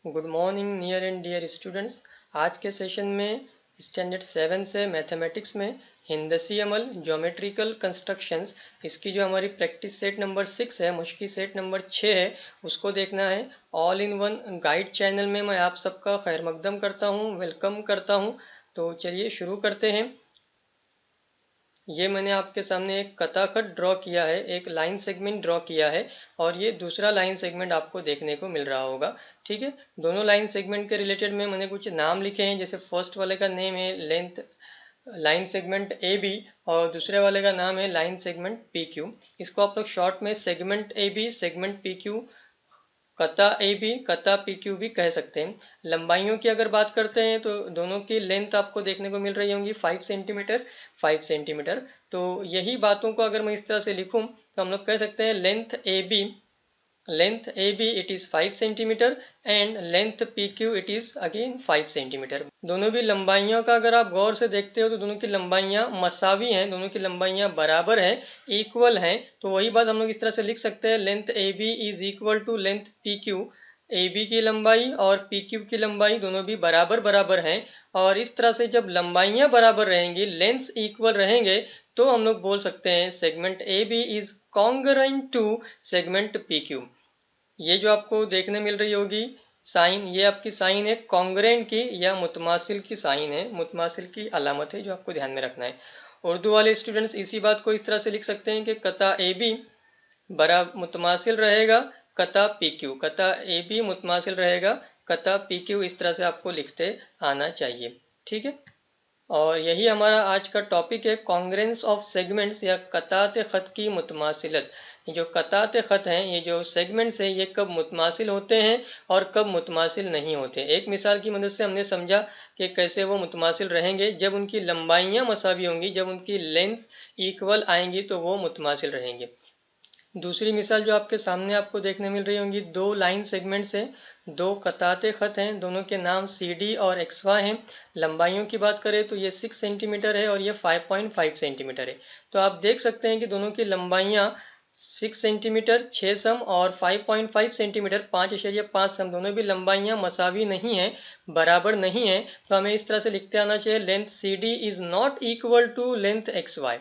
Good morning near and dear students. आज के session में स्टैंडर्ड 7 से मैथमेटिक्स में हिंदसी अमल ज्योमेट्रिकल कंस्ट्रक्शंस, इसकी जो हमारी प्रैक्टिस सेट नंबर 6 है, मुश्किल सेट नंबर 6 है, उसको देखना है। All in one guide channel में मैं आप सबका खैर मकदम करता हूँ, वेलकम करता हूँ। तो चलिए शुरू करते हैं। ये मैंने आपके सामने एक कथाकट ड्रॉ किया है, एक लाइन सेगमेंट ड्रॉ किया है और ये दूसरा लाइन सेगमेंट आपको देखने को मिल रहा होगा। ठीक है, दोनों लाइन सेगमेंट के रिलेटेड में मैंने कुछ नाम लिखे हैं। जैसे फर्स्ट वाले का नेम है length line segment A B और दूसरे वाले का नाम है लाइन सेगमेंट पी क्यू। इसको आप लोग शॉर्ट में segment A B segment P Q कता ए बी कता पी क्यू भी कह सकते हैं। लंबाइयों की अगर बात करते हैं तो दोनों की लेंथ आपको देखने को मिल रही होंगी 5 सेंटीमीटर 5 सेंटीमीटर। तो यही बातों को अगर मैं इस तरह से लिखूं तो हम लोग कह सकते हैं length A B it is 5 centimetre and length P Q it is again 5 centimetre. दोनों भी लंबाइयों का अगर आप गौर से देखते हो तो दोनों की लंबाइयां मसावी हैं, दोनों की लंबाइयां बराबर हैं, इक्वल हैं। तो वही बात हम लोग इस तरह से लिख सकते हैं, length A B is equal to length P Q. A B की लंबाई और पी क्यू की लंबाई दोनों भी बराबर बराबर हैं। और इस तरह से जब लंबाइयां बराबर रहेंगी, लेंथ्स इक्वल रहेंगे, तो हम लोग बोल सकते हैं segment A B is congruent to segment P Q. ये जो आपको देखने मिल रही होगी साइन, ये आपकी साइन है कॉन्ग्रेंट की या मुतमासिल की साइन है, मुतमासिल की अलामत है, जो आपको ध्यान में रखना है। उर्दू वाले स्टूडेंट्स इसी बात को इस तरह से लिख सकते हैं कि कता ए बी बरा मुतमासिल रहेगा कता पी क्यू, कता ए बी मुतमासिल रहेगा कता पी क्यू। इस तरह से आपको लिखते आना चाहिए। ठीक है, और यही हमारा आज का टॉपिक है, कॉन्ग्रेंस ऑफ सेगमेंट्स या कतात ख़त की मुतमासिलत। ये जो कतात ख़त हैं, ये जो सेगमेंट्स हैं, ये कब मुतमासिल होते हैं और कब मुतमासिल नहीं होते। एक मिसाल की मदद से हमने समझा कि कैसे वो मुतमासिल रहेंगे। जब उनकी लंबाइयाँ मसावी होंगी, जब उनकी लेंथ इक्वल आएंगी तो वो मुतमासिल रहेंगे। दूसरी मिसाल जो आपके सामने आपको देखने मिल रही होंगी, दो लाइन सेगमेंट्स हैं, दो कताते ख़त हैं, दोनों के नाम सी डी और एक्स वाई हैं। लंबाइयों की बात करें तो ये 6 सेंटीमीटर है और ये 5.5 सेंटीमीटर है। तो आप देख सकते हैं कि दोनों की लंबाइयाँ 6 सेंटीमीटर 6 सम और 5.5 सेंटीमीटर 5.5 सम, दोनों भी लंबाइयाँ मसावी नहीं हैं, बराबर नहीं हैं। तो हमें इस तरह से लिखते आना चाहिए, length C D is not equal to length X Y.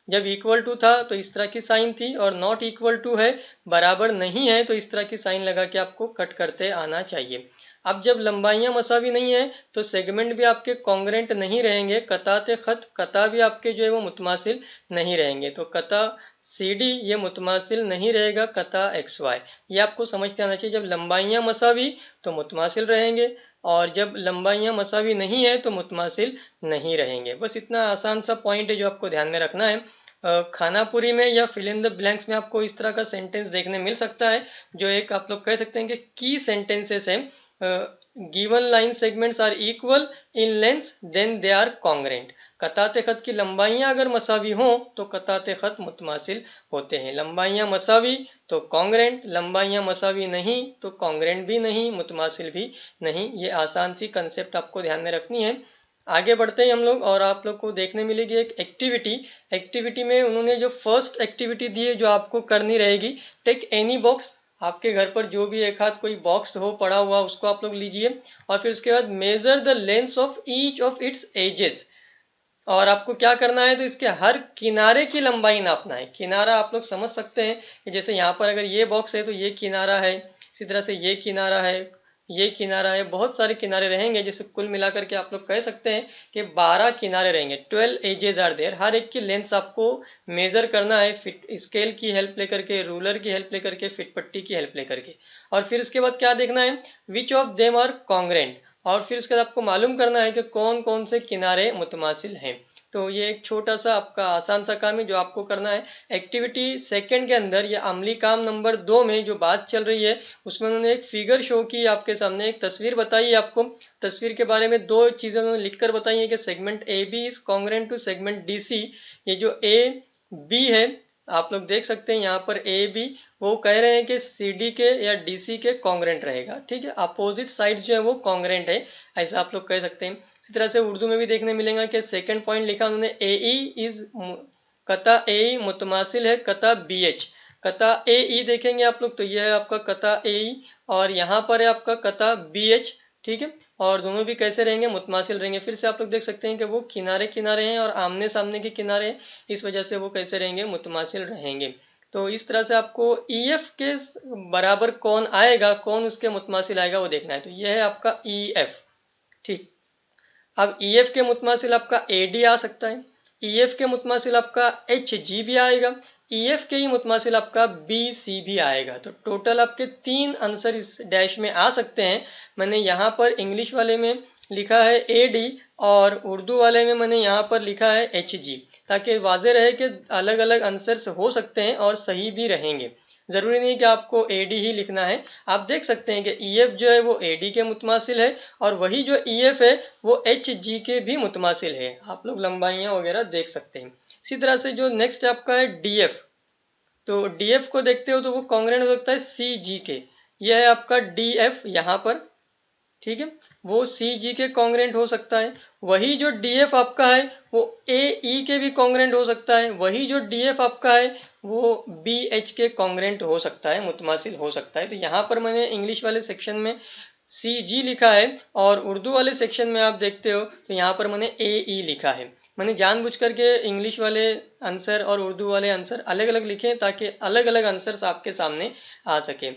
जब इक्वल टू था तो इस तरह की साइन थी, और नॉट इक्वल टू है, बराबर नहीं है, तो इस तरह की साइन लगा के आपको कट करते आना चाहिए। अब जब लंबाइयां मसावी नहीं है तो सेगमेंट भी आपके कॉन्ग्रेंट नहीं रहेंगे, कताते खत कता भी आपके जो है वो मुतमासिल नहीं रहेंगे। तो कता सी डी ये मुतमासिल नहीं रहेगा कता एक्स वाई। ये आपको समझते आना चाहिए, जब लंबाइयां मसावी तो मुतमासिल रहेंगे और जब लंबाइयां मसावी नहीं है तो मुतमासिल नहीं रहेंगे। बस इतना आसान सा पॉइंट है जो आपको ध्यान में रखना है। खानापुरी में या फिल इन द ब्लैंक्स में आपको इस तरह का सेंटेंस देखने मिल सकता है, जो एक आप लोग कह सकते हैं कि की सेंटेंसेस है। Given line segments are equal in length then they are congruent. कताते खत की लंबाइयां अगर मसावी हों तो कताते खत मुतमासिल होते हैं। लंबाइयां मसावी तो कॉन्ग्रेंट, लंबाइयां मसावी नहीं तो कॉन्ग्रेंट भी नहीं, मुतमासिल भी नहीं। ये आसान सी कंसेप्ट आपको ध्यान में रखनी है। आगे बढ़ते हैं हम लोग, और आप लोग को देखने मिलेगी एक एक्टिविटी। एक्टिविटी में उन्होंने जो फर्स्ट एक्टिविटी दी है जो आपको करनी रहेगी, टेक एनी बॉक्स। आपके घर पर जो भी एक हाथ कोई बॉक्स हो पड़ा हुआ उसको आप लोग लीजिए, और फिर उसके बाद measure the length of each of its edges. और आपको क्या करना है, तो इसके हर किनारे की लंबाई नापना है। किनारा आप लोग समझ सकते हैं कि जैसे यहाँ पर अगर ये बॉक्स है तो ये किनारा है, इसी तरह से ये किनारा है, ये किनारा है, बहुत सारे किनारे रहेंगे। जैसे कुल मिलाकर के आप लोग कह सकते हैं कि 12 किनारे रहेंगे, 12 एजेस आर देयर। हर एक की लेंथ आपको मेजर करना है, फिट स्केल की हेल्प लेकर के, रूलर की हेल्प लेकर के, फिट पट्टी की हेल्प लेकर के। और फिर उसके बाद क्या देखना है, which of them are congruent. और फिर उसके बाद आपको मालूम करना है कि कौन कौन से किनारे मुतमासिल हैं। तो ये एक छोटा सा आपका आसान सा काम है जो आपको करना है। एक्टिविटी सेकंड के अंदर या अमली काम नंबर 2 में जो बात चल रही है, उसमें उन्होंने एक फिगर शो की आपके सामने, एक तस्वीर बताई आपको। तस्वीर के बारे में दो चीजें उन्होंने लिखकर बताई है कि segment A B is congruent to segment D C. ये जो ए बी है, आप लोग देख सकते हैं यहाँ पर ए बी, वो कह रहे हैं कि सी डी के या डी सी के कॉन्ग्रेंट रहेगा। ठीक है, अपोजिट साइड जो है वो कॉन्ग्रेंट है, ऐसा आप लोग कह सकते हैं। इसी तरह से उर्दू में भी देखने मिलेगा कि सेकंड पॉइंट लिखा उन्होंने, ए ई इज कता ए मुतमासिल है कता बी एच। कता ए ई देखेंगे आप लोग तो यह है आपका कता ए ई, और यहाँ पर है आपका कता बी एच, ठीक है। और दोनों भी कैसे रहेंगे, मुतमासिल रहेंगे। फिर से आप लोग देख सकते हैं कि वो किनारे किनारे हैं और आमने सामने के किनारे हैं, इस वजह से वो कैसे रहेंगे, मुतमासिल रहेंगे। तो इस तरह से आपको ई एफ के बराबर कौन आएगा, कौन उसके मुतमासिल आएगा वो देखना है। तो यह है आपका ई एफ, ठीक। अब ई एफ के मुतमासिल आपका ए डी आ सकता है, ई एफ के मुतमासिल आपका एच जी भी आएगा, ई एफ के ही मुतमासिल आपका बी सी भी आएगा। तो टोटल आपके 3 आंसर इस डैश में आ सकते हैं। मैंने यहाँ पर इंग्लिश वाले में लिखा है ए डी और उर्दू वाले में मैंने यहाँ पर लिखा है एच जी, ताकि वाज़ेह रहे कि अलग अलग आंसर्स हो सकते हैं और सही भी रहेंगे। ज़रूरी नहीं कि आपको ए डी ही लिखना है। आप देख सकते हैं कि ई एफ जो है वो ए डी के मुतमासिल है, और वही जो ई एफ है वो एच जी के भी मुतमासिल है। आप लोग लंबाइयाँ वगैरह देख सकते हैं। इसी तरह से जो नेक्स्ट आपका है डी एफ, तो डी एफ को देखते हो तो वो कॉन्ग्रेंट हो सकता है सी जी के। यह है आपका डी एफ यहाँ पर, ठीक है, वो सी जी के कॉन्ग्रेंट हो सकता है। वही जो डी एफ आपका है वो ए ई के भी कॉन्ग्रेंट हो सकता है। वही जो डी एफ आपका है वो बी एच के कॉन्ग्रेंट हो सकता है, मुतमासिल हो सकता है। तो यहाँ पर मैंने इंग्लिश वाले सेक्शन में सी जी लिखा है, और उर्दू वाले सेक्शन में आप देखते हो तो यहाँ पर मैंने ए ई लिखा है। मैंने जानबूझ करके इंग्लिश वाले आंसर और उर्दू वाले आंसर अलग अलग लिखे हैं, ताकि अलग अलग आंसर्स आपके सामने आ सके।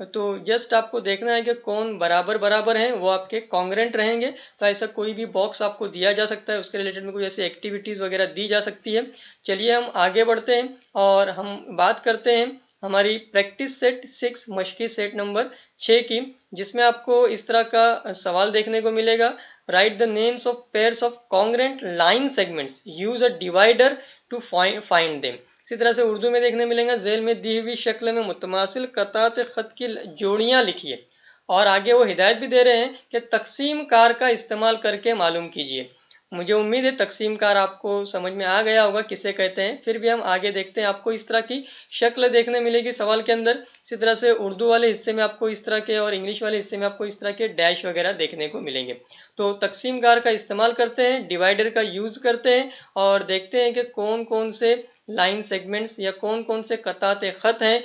तो जस्ट आपको देखना है कि कौन बराबर बराबर हैं, वो आपके कॉन्ग्रेंट रहेंगे। तो ऐसा कोई भी बॉक्स आपको दिया जा सकता है, उसके रिलेटेड में कोई ऐसी एक्टिविटीज़ वगैरह दी जा सकती है। चलिए हम आगे बढ़ते हैं और हम बात करते हैं हमारी प्रैक्टिस सेट 6 मशकी सेट नंबर 6 की, जिसमें आपको इस तरह का सवाल देखने को मिलेगा। Write the names of pairs of congruent line segments, use a divider to find them. इसी तरह से उर्दू में देखने मिलेगा, जेल में दी हुई शक्ल में मुतमासिल कतात खत की जोड़ियां लिखिए। और आगे वो हिदायत भी दे रहे हैं कि तकसीम कार का इस्तेमाल करके मालूम कीजिए। मुझे उम्मीद है तकसीम कार आपको समझ में आ गया होगा किसे कहते हैं। फिर भी हम आगे देखते हैं। आपको इस तरह की शक्ल देखने मिलेगी सवाल के अंदर। इसी तरह से उर्दू वाले हिस्से में आपको इस तरह के, और इंग्लिश वाले हिस्से में आपको इस तरह के डैश वगैरह देखने को मिलेंगे। तो तकसीम कार का इस्तेमाल करते हैं, डिवाइडर का यूज करते हैं, और देखते हैं कि कौन कौन से लाइन सेगमेंट्स या कौन कौन से कताते खत हैं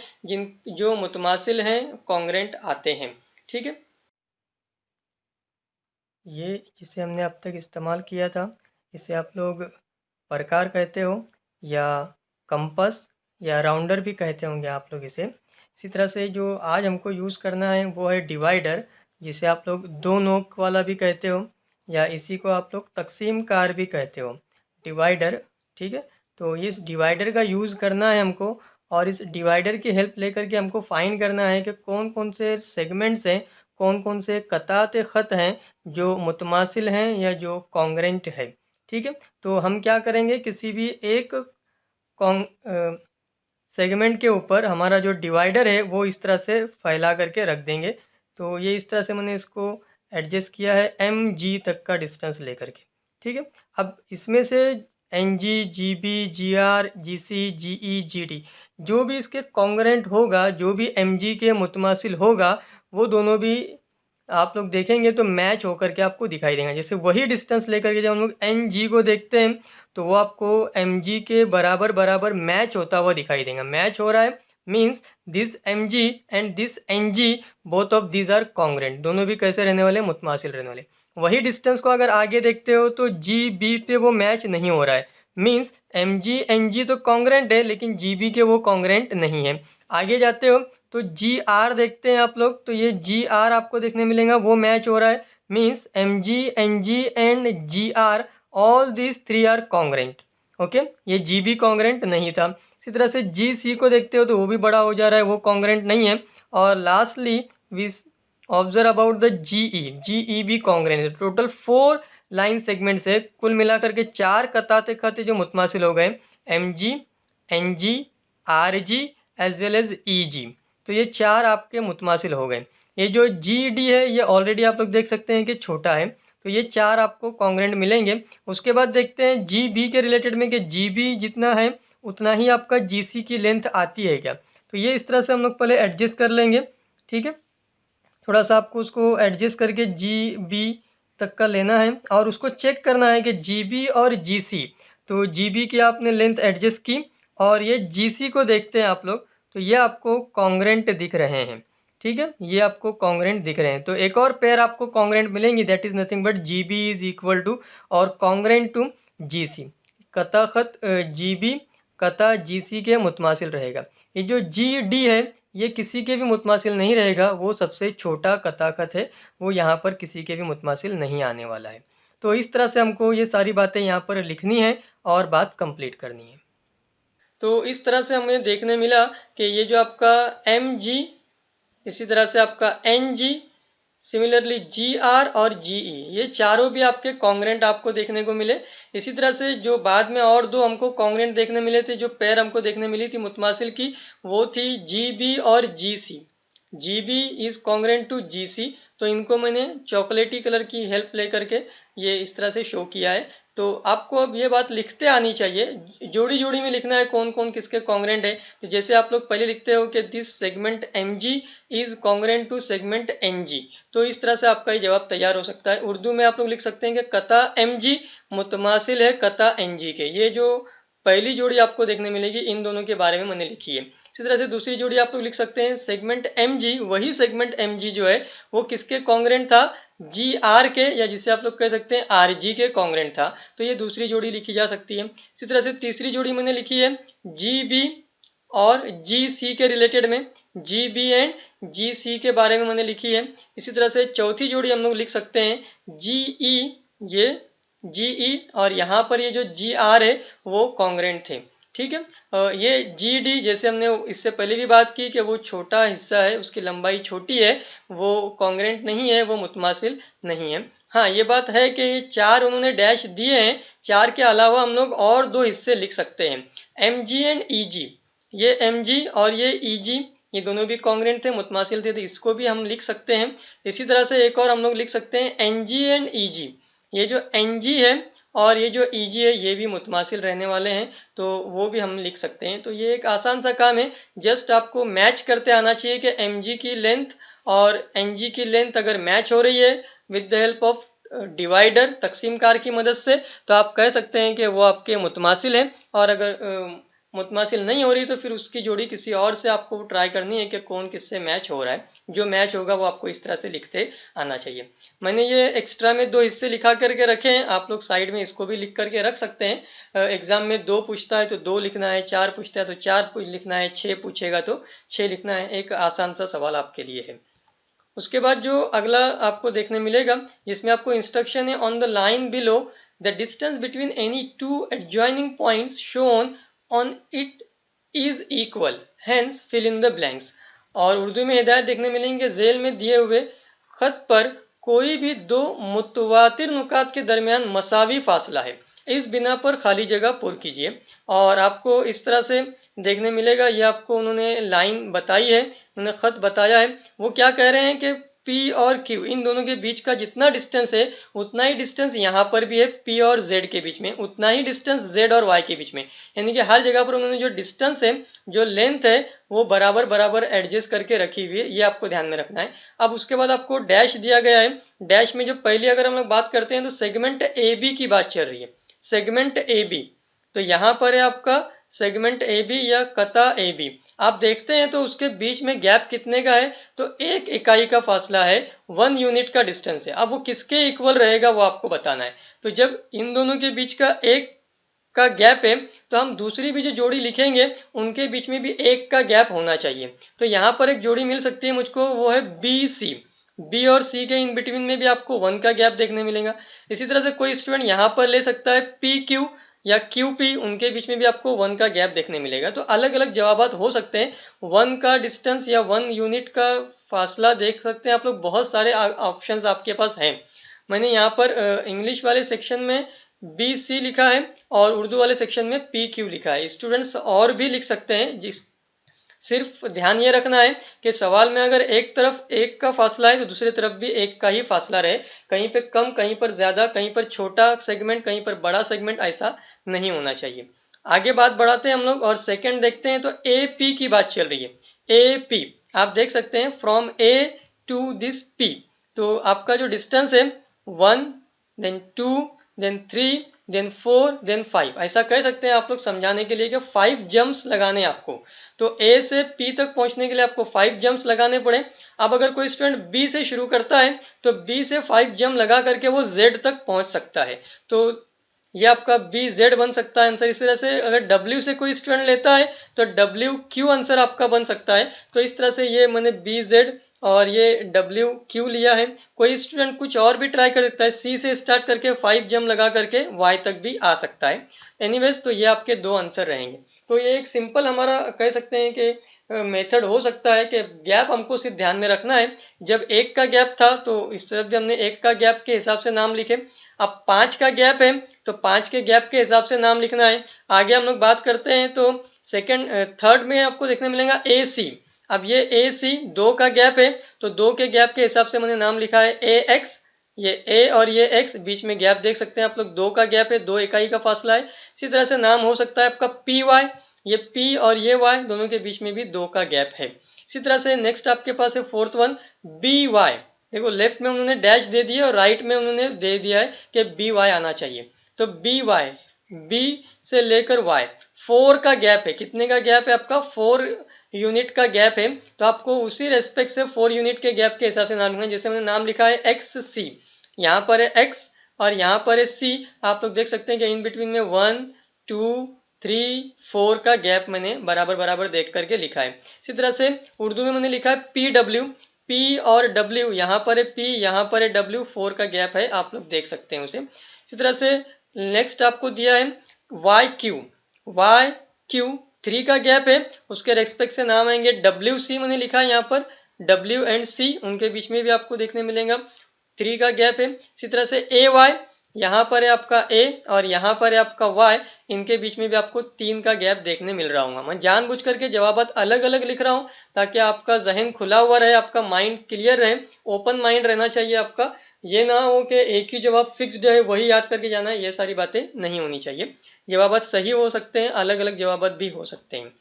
जो मुतमासिल हैं, कॉन्ग्रेंट आते हैं। ठीक है, ये जिसे हमने अब तक इस्तेमाल किया था, इसे आप लोग प्रकार कहते हो, या कंपस, या राउंडर भी कहते होंगे आप लोग इसे। इसी तरह से जो आज हमको यूज़ करना है वो है डिवाइडर, जिसे आप लोग 2 नोक वाला भी कहते हो, या इसी को आप लोग तकसीम कार भी कहते हो, डिवाइडर। ठीक है, तो इस डिवाइडर का यूज़ करना है हमको, और इस डिवाइडर की हेल्प लेकर के हमको फाइंड करना है कि कौन कौन से सेगमेंट्स हैं, कौन कौन से कताते ख़त हैं जो मुतमासिल हैं या जो कॉन्ग्रेंट है। ठीक है, तो हम क्या करेंगे, किसी भी एक सेगमेंट के ऊपर हमारा जो डिवाइडर है वो इस तरह से फैला करके रख देंगे। तो ये इस तरह से मैंने इसको एडजस्ट किया है एम जी तक का डिस्टेंस लेकर के। ठीक है, अब इसमें से N G, G B, G R, G C, G E, G D, जो भी इसके कॉन्ग्रेंट होगा, जो भी एम जी के मुतमासिल होगा, वो दोनों भी आप लोग देखेंगे तो मैच होकर के आपको दिखाई देगा। जैसे वही डिस्टेंस लेकर के जब हम लोग एन जी को देखते हैं तो वो आपको एम जी के बराबर बराबर मैच होता हुआ दिखाई देगा। मैच हो रहा है means this M G and this N G, both of these are congruent. दोनों भी कैसे रहने वाले, मुतमासिल रहने वाले। वही डिस्टेंस को अगर आगे देखते हो तो जी बी पे वो मैच नहीं हो रहा है, means M G N G तो कॉन्ग्रेंट है लेकिन जी बी के वो कॉन्ग्रेंट नहीं है। आगे जाते हो तो जी आर देखते हैं आप लोग, तो ये जी आर आपको देखने मिलेगा, वो मैच हो रहा है, means M G N G and G R, all this 3 are congruent. Okay, ये जी बी कॉन्ग्रेंट नहीं था। इसी तरह से जी सी को देखते हो तो वो भी बड़ा हो जा रहा है, वो कॉन्ग्रेंट नहीं है। और lastly we observe about the G E भी कॉन्ग्रेंट है। टोटल 4 लाइन सेगमेंट्स है, कुल मिलाकर के 4 कताते खत जो मुतमासिल हो गए, M G, N G, R G as well as E G. तो ये 4 आपके मुतमासिल हो गए। ये जो जी डी है ये ऑलरेडी आप लोग देख सकते हैं कि छोटा है, तो ये 4 आपको कॉन्ग्रेंट मिलेंगे। उसके बाद देखते हैं जी बी के रिलेटेड में कि जी बी जितना है उतना ही आपका जी सी की लेंथ आती है क्या। तो ये इस तरह से हम लोग पहले एडजस्ट कर लेंगे। ठीक है, थोड़ा सा आपको उसको एडजस्ट करके जी बी तक का लेना है, और उसको चेक करना है कि जी बी और जी सी, तो जी बी की आपने लेंथ एडजस्ट की, और ये जी सी को देखते हैं आप लोग, तो तो ये आपको कॉन्ग्रेंट दिख रहे हैं, ठीक है, ये आपको कॉन्ग्रेंट दिख रहे हैं। तो एक और पेयर आपको कॉन्ग्रेंट मिलेंगी, that is nothing but G B is equal to और कॉन्ग्रेंट टू जी सी, कता खत जी बी कता जी सी के मुतमासिल रहेगा। ये जो जी डी है ये किसी के भी मुतमासिल नहीं रहेगा, वो सबसे छोटा कता खत है, वो यहाँ पर किसी के भी मुतमासिल नहीं आने वाला है। तो इस तरह से हमको ये सारी बातें यहाँ पर लिखनी है और बात कंप्लीट करनी है। तो इस तरह से हमें देखने मिला कि ये जो आपका एम जी, इसी तरह से आपका N G, similarly G R और जी ई, ये चारों भी आपके कॉन्ग्रेंट आपको देखने को मिले। इसी तरह से जो बाद में और दो हमको कॉन्ग्रेंट देखने मिले थे, जो पेयर हमको देखने मिली थी मुतमासिल की, वो थी जी बी और G C. G B is congruent to G C, तो इनको मैंने चॉकलेटी कलर की हेल्प लेकर के ये इस तरह से शो किया है। तो आपको अब ये बात लिखते आनी चाहिए, जोड़ी जोड़ी में लिखना है कौन कौन किसके कॉन्ग्रेंट है। तो जैसे आप लोग पहले लिखते हो कि this segment M G is congruent to segment N G, तो इस तरह से आपका ये जवाब तैयार हो सकता है। उर्दू में आप लोग लिख सकते हैं कि कता एम जी मुतमासिल है कता एन जी के। ये जो पहली जोड़ी आपको देखने मिलेगी इन दोनों के बारे में मैंने लिखी है। इसी तरह से दूसरी जोड़ी आप लोग लिख सकते हैं सेगमेंट एम जी, वही सेगमेंट एम जी जो है वो किसके कॉन्ग्रेंट था, जी आर के, या जिसे आप लोग कह सकते हैं आर जी के कॉन्ग्रेंट था। तो ये दूसरी जोड़ी लिखी जा सकती है। इसी तरह से तीसरी जोड़ी मैंने लिखी है जी बी और जी सी के रिलेटेड में, जी बी एंड जी सी के बारे में मैंने लिखी है। इसी तरह से चौथी जोड़ी हम लोग लिख सकते हैं जी ई, ये जी ई और यहाँ पर ये जो जी आर है वो कॉन्ग्रेंट थे, ठीक है। ये जी डी जैसे हमने इससे पहले भी बात की कि वो छोटा हिस्सा है, उसकी लंबाई छोटी है, वो कॉन्ग्रेंट नहीं है, वो मुतमासिल नहीं है। हाँ, ये बात है कि ये चार उन्होंने डैश दिए हैं, चार के अलावा हम लोग और दो हिस्से लिख सकते हैं, एम जी एंड ई जी। ये एम जी और ये ई जी, ये दोनों भी कॉन्ग्रेंट थे, मुतमासिल थे, तो इसको भी हम लिख सकते हैं। इसी तरह से एक और हम लोग लिख सकते हैं एन जी एंड ई जी। ये जो एन जी है और ये जो ई जी है ये भी मुतमासिल रहने वाले हैं, तो वो भी हम लिख सकते हैं। तो ये एक आसान सा काम है, जस्ट आपको मैच करते आना चाहिए कि एम जी की लेंथ और एन जी की लेंथ अगर मैच हो रही है with the help of divider, तकसीम कार की मदद से, तो आप कह सकते हैं कि वो आपके मुतमासिल हैं। और अगर मुतमासिल नहीं हो रही तो फिर उसकी जोड़ी किसी और से आपको ट्राई करनी है कि कौन किससे मैच हो रहा है। जो मैच होगा वो आपको इस तरह से लिखते आना चाहिए। मैंने ये एक्स्ट्रा में दो हिस्से लिखा करके रखे हैं, आप लोग साइड में इसको भी लिख करके रख सकते हैं। एग्जाम में दो पूछता है तो दो लिखना है, चार पूछता है तो चार लिखना है, छः पूछेगा तो छः लिखना है। एक आसान सा सवाल आपके लिए है। उसके बाद जो अगला आपको देखने मिलेगा जिसमें आपको इंस्ट्रक्शन है on the line below the distance between any two adjoining points shown on it is equal, hence fill in the blanks. और उर्दू में हिदायत देखने मिलेंगे जेल में दिए हुए खत पर कोई भी दो मुतवातिर नुकात के दरमियान मसावी फासला है, इस बिना पर खाली जगह पुर कीजिए। और आपको इस तरह से देखने मिलेगा, ये आपको उन्होंने लाइन बताई है, उन्होंने खत बताया है। वो क्या कह रहे हैं कि P और Q इन दोनों के बीच का जितना डिस्टेंस है उतना ही डिस्टेंस यहाँ पर भी है P और Z के बीच में, उतना ही डिस्टेंस Z और Y के बीच में। यानी कि हर जगह पर उन्होंने जो डिस्टेंस है, जो लेंथ है, वो बराबर बराबर एडजस्ट करके रखी हुई है, ये आपको ध्यान में रखना है। अब उसके बाद आपको डैश दिया गया है। डैश में जो पहली अगर हम लोग बात करते हैं तो सेगमेंट ए बी की बात चल रही है, सेगमेंट ए बी। तो यहाँ पर है आपका सेगमेंट ए बी या कता ए बी। आप देखते हैं तो उसके बीच में गैप कितने का है, तो एक इकाई का फासला है, 1 यूनिट का डिस्टेंस है। अब वो किसके इक्वल रहेगा वो आपको बताना है। तो जब इन दोनों के बीच का एक का गैप है तो हम दूसरी भी जो जोड़ी लिखेंगे उनके बीच में भी एक का गैप होना चाहिए। तो यहाँ पर एक जोड़ी मिल सकती है मुझको, वो है बी सी। बी और सी के इन बिटवीन में भी आपको 1 का गैप देखने मिलेगा। इसी तरह से कोई स्टूडेंट यहाँ पर ले सकता है पी क्यू या क्यू पी, उनके बीच में भी आपको 1 का गैप देखने मिलेगा। तो अलग अलग जवाबात हो सकते हैं, 1 का डिस्टेंस या 1 यूनिट का फासला देख सकते हैं आप लोग। बहुत सारे ऑप्शंस आपके पास हैं। मैंने यहाँ पर इंग्लिश वाले सेक्शन में बी सी लिखा है और उर्दू वाले सेक्शन में पी क्यू लिखा है। स्टूडेंट्स और भी लिख सकते हैं, जिस सिर्फ ध्यान ये रखना है कि सवाल में अगर एक तरफ एक का फासला है तो दूसरी तरफ भी एक का ही फासला रहे, कहीं पे कम, कहीं पर ज्यादा, कहीं पर छोटा सेगमेंट, कहीं पर बड़ा सेगमेंट, ऐसा नहीं होना चाहिए। आगे बात बढ़ाते हैं हम लोग और सेकंड देखते हैं। तो ए पी की बात चल रही है, ए पी आप देख सकते हैं from A to this P. तो आपका जो डिस्टेंस है 1 देन 2 देन 3 देन 4 देन 5, ऐसा कह सकते हैं आप लोग समझाने के लिए कि 5 जंप्स लगाने आपको। तो ए से पी तक पहुंचने के लिए आपको 5 जंप्स लगाने पड़े। अब अगर कोई स्टूडेंट बी से शुरू करता है तो बी से 5 जंप लगा करके वो जेड तक पहुंच सकता है। तो ये आपका बी जेड बन सकता है आंसर। इस तरह से अगर डब्ल्यू से कोई स्टूडेंट लेता है तो डब्ल्यू क्यू आंसर आपका बन सकता है। तो इस तरह से ये मैंने बी जेड और ये डब्ल्यू क्यू लिया है। कोई स्टूडेंट कुछ और भी ट्राई कर सकता है, सी से स्टार्ट करके 5 जंप लगा करके वाई तक भी आ सकता है। एनीवेज तो ये आपके दो आंसर रहेंगे। तो ये एक सिंपल हमारा कह सकते हैं कि मेथड हो सकता है कि गैप हमको सिर्फ ध्यान में रखना है। जब एक का गैप था तो इस तरफ भी हमने एक का गैप के हिसाब से नाम लिखे। अब 5 का गैप है तो 5 के गैप के हिसाब से नाम लिखना है। आगे हम लोग बात करते हैं तो सेकंड थर्ड में आपको देखने मिलेगा ए सी। अब ये ए सी 2 का गैप है तो 2 के गैप के हिसाब से मैंने नाम लिखा है ए एक्स। ये ए और ये एक्स बीच में गैप देख सकते हैं आप लोग, 2 का गैप है, 2 इकाई का फासला है। इसी तरह से नाम हो सकता है आपका पी वाई। ये पी और ये वाई दोनों के बीच में भी 2 का गैप है। इसी तरह से नेक्स्ट आपके पास है फोर्थ वन बी वाई। देखो लेफ्ट में उन्होंने डैश दे दिया और राइट में उन्होंने दे दिया है कि बी वाई आना चाहिए। तो बी वाई, बी से लेकर वाई 4 का गैप है। कितने का गैप है आपका? 4 यूनिट का गैप है। तो आपको उसी रेस्पेक्ट से 4 यूनिट के गैप के हिसाब से नाम लिखना है। जैसे मैंने नाम लिखा है एक्स सी, यहाँ पर है एक्स और यहाँ पर है सी। आप लोग देख सकते हैं कि इन बिटवीन में 1 2 3 4 का गैप मैंने बराबर बराबर देख करके लिखा है। इसी तरह से उर्दू में मैंने लिखा है पी डब्ल्यू, पी और डब्ल्यू, यहाँ पर है पी, यहाँ पर है डब्ल्यू, 4 का गैप है, आप लोग देख सकते हैं उसे। इसी तरह से नेक्स्ट आपको दिया है वाई क्यू, वाई क्यू 3 का गैप है, उसके रेस्पेक्ट से नाम आएंगे डब्ल्यू सी। मैंने लिखा है यहाँ पर डब्ल्यू एंड सी, उनके बीच में भी आपको देखने मिलेगा 3 का गैप है। इसी तरह से ए वाई, यहाँ पर है आपका ए और यहाँ पर है आपका वाई, इनके बीच में भी आपको 3 का गैप देखने मिल रहा होगा। मैं जानबूझ करके जवाबात अलग अलग लिख रहा हूँ ताकि आपका जहन खुला हुआ रहे, आपका माइंड क्लियर रहे, ओपन माइंड रहना चाहिए आपका। ये ना हो कि एक ही जवाब फिक्स्ड है वही याद करके जाना है, ये सारी बातें नहीं होनी चाहिए। जवाबात सही हो सकते हैं, अलग अलग जवाबात भी हो सकते हैं।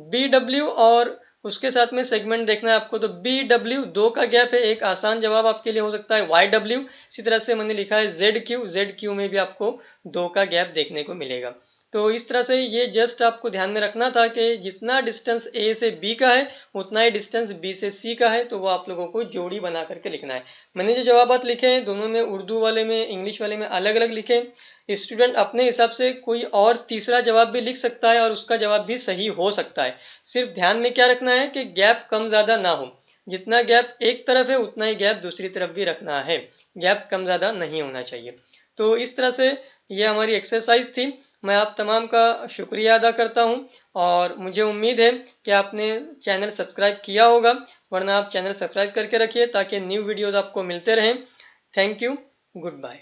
बी डब्ल्यू और उसके साथ में सेगमेंट देखना है आपको। तो बी डब्ल्यू 2 का गैप है, एक आसान जवाब आपके लिए हो सकता है वाई डब्ल्यू। इसी तरह से मैंने लिखा है जेड क्यू, जेड क्यू में भी आपको 2 का गैप देखने को मिलेगा। तो इस तरह से ये जस्ट आपको ध्यान में रखना था कि जितना डिस्टेंस ए से बी का है उतना ही डिस्टेंस बी से सी का है, तो वो आप लोगों को जोड़ी बना करके लिखना है। मैंने जो जवाबात लिखे हैं दोनों में, उर्दू वाले में इंग्लिश वाले में अलग अलग लिखे। स्टूडेंट अपने हिसाब से कोई और तीसरा जवाब भी लिख सकता है और उसका जवाब भी सही हो सकता है। सिर्फ ध्यान में क्या रखना है कि गैप कम ज्यादा ना हो। जितना गैप एक तरफ है उतना ही गैप दूसरी तरफ भी रखना है, गैप कम ज्यादा नहीं होना चाहिए। तो इस तरह से ये हमारी एक्सरसाइज थी। मैं आप तमाम का शुक्रिया अदा करता हूँ और मुझे उम्मीद है कि आपने चैनल सब्सक्राइब किया होगा, वरना आप चैनल सब्सक्राइब करके रखिए ताकि न्यू वीडियोज आपको मिलते रहें। Thank you, good bye.